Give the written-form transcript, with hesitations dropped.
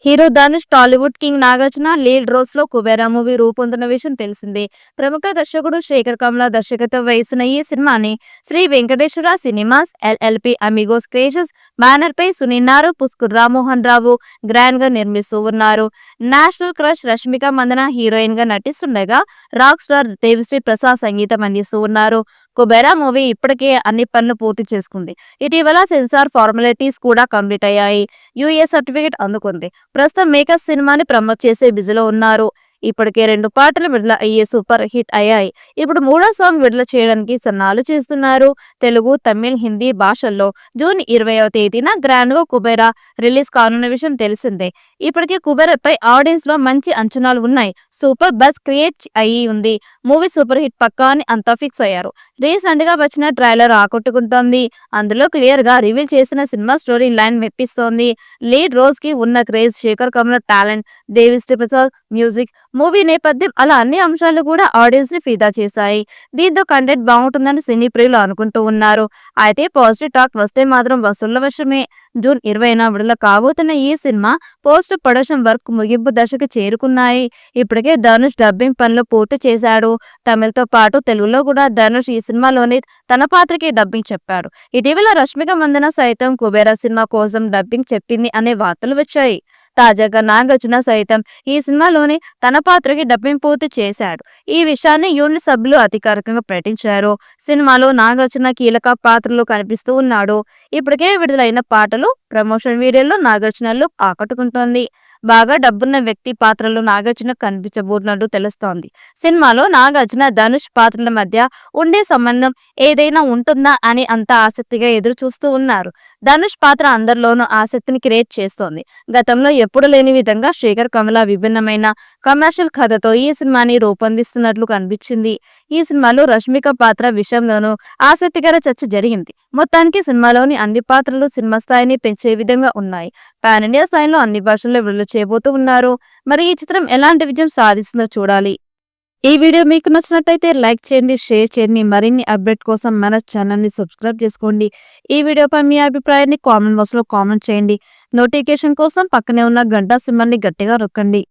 Hero Dhanush, Tollywood king Nagarjuna lead roles లో Kubera movie రూపొందుతున్న విషయం తెలిసిందే. ప్రముఖ దర్శకుడు శేఖర్ కమ్ల దర్శకత్వం వహిస్తున్న ఈ సినిమాని Sri Venkateswara cinemas LLP Amigos creations banner పై సునీల్ పుస్కూర్ రామ్మోహన్ రావు గ్రాండ్ గా నిర్మిస్తూ ఉన్నారు. National crush Rashmika Mandanna heroine గా నటిస్తుండగా రాక్ స్టార్ దేవిశ్రీ ప్రసాద్ సంగీతం అందిస్తూ ఉన్నారు. కుబేరా మూవీ ఇప్పటికే అన్ని పనులు పూర్తి చేసుకుంది. ఇటీవల సెన్సార్ ఫార్మాలిటీస్ కూడా కంప్లీట్ అయ్యాయి. యూఏ సర్టిఫికేట్ అందుకుంది. ప్రస్తుతం మేకర్స్ సినిమాని ప్రమోట్ చేసే బిజీలో ఉన్నారు. ఇప్పటికే 2 పాటలు విడుదల అయ్యే సూపర్ హిట్ అయ్యాయి. ఇప్పుడు 3వ సాంగ్ విడుదల చేయడానికి సన్నాహాలు చేస్తున్నారు. తెలుగు, తమిళ్, హిందీ భాషల్లో జూన్ 20వ తేదీన గ్రాండ్ గా కుబేరా రిలీజ్ కానున్న విషయం తెలిసిందే. ఇప్పటికే కుబేరాపై ఆడియన్స్ లో మంచి అంచనాలు ఉన్నాయి. సూపర్ బజ్ క్రియేట్ అయ్యి ఉంది. మూవీ సూపర్ హిట్ పక్కా అని అంతా ఫిక్స్ అయ్యారు. రీసెంట్ గా వచ్చిన ట్రైలర్ ఆకట్టుకుంటోంది. అందులో క్లియర్ గా రివీల్ చేసిన సినిమా స్టోరీ లైన్ మెప్పిస్తోంది. లీడ్ రోల్స్ కి ఉన్న craze, Sekhar Kammula talent, Devi Sri Prasad music, movie నేపథ్యం అలా అన్ని అంశాలు కూడా ఆడియన్స్ ని ఫిదా చేశాయి. దీంతో కంటెంట్ బాగుంటుందని సినీ ప్రియులు అనుకుంటూ ఉన్నారు. అయితే పాజిటివ్ టాక్ వస్తే మాత్రం వసూళ్ల వర్షమే. జూన్ 20న విడుదల కాబోతున్న ఈ సినిమా పోస్ట్ ప్రొడక్షన్ వర్క్ ముగింపు దశకు చేరుకున్నాయి. ఇప్పటికే ధనుష్ డబ్బింగ్ పనులు పూర్తి చేశాడు. తమిళతో పాటు తెలుగులో కూడా ధనుష్ ఈ సినిమాలోని తన పాత్రకి డబ్బింగ్ చెప్పాడు. ఇటీవల రష్మిక మందన సైతం కుబేరా సినిమా కోసం డబ్బింగ్ చెప్పింది అనే వార్తలు వచ్చాయి. తాజాగా నాగార్జున సైతం ఈ సినిమాలోని తన పాత్రకి డబ్బింగ్ పూర్తి చేశాడు. ఈ విషయాన్ని యూనిట్ సభ్యులు అధికారికంగా ప్రకటించారు. సినిమాలో నాగార్జున కీలక పాత్రలో కనిపిస్తూ ఉన్నాడు. ఇప్పటికే విడుదలైన పాటలు, ప్రమోషన్ వీడియోల్లో నాగార్జున లుక్ ఆకట్టుకుంటోంది. బాగా డబ్బున్న వ్యక్తి పాత్రలో నాగార్జున కనిపించబోతున్నట్టు తెలుస్తోంది. సినిమాలో నాగార్జున, ధనుష్ పాత్రల మధ్య ఉండే సంబంధం ఏదైనా ఉంటుందా అని అంతా ఆసక్తిగా ఎదురు చూస్తూ ఉన్నారు. ధనుష్ పాత్ర అందరిలోనూ ఆసక్తిని క్రియేట్ చేస్తోంది. గతంలో ఎప్పుడు లేని విధంగా శేఖర్ కమల విభిన్నమైన కమర్షియల్ కథతో ఈ సినిమాని రూపొందిస్తున్నట్లు కనిపించింది. ఈ సినిమాలో రష్మిక పాత్ర విషయంలోనూ ఆసక్తికర చర్చ జరిగింది. మొత్తానికి సినిమాలోని అన్ని పాత్రలు సినిమా స్థాయిని పెంచే విధంగా ఉన్నాయి. పాన్ ఇండియా స్థాయిలో అన్ని భాషల్లో విడుదల చేయబోతూ ఉన్నారు. మరి ఈ చిత్రం ఎలాంటి విజయం సాధిస్తుందో చూడాలి. ఈ వీడియో మీకు నచ్చినట్లయితే లైక్ చేయండి, షేర్ చేయండి. మరిన్ని అప్డేట్ కోసం మన ఛానల్ ని సబ్స్క్రైబ్ చేసుకోండి. ఈ వీడియోపై మీ అభిప్రాయాన్ని కామెంట్ బాక్స్ లో కామెంట్ చేయండి. నోటిఫికేషన్ కోసం పక్కనే ఉన్న గంట సింబల్ ని గట్టిగా నొక్కండి.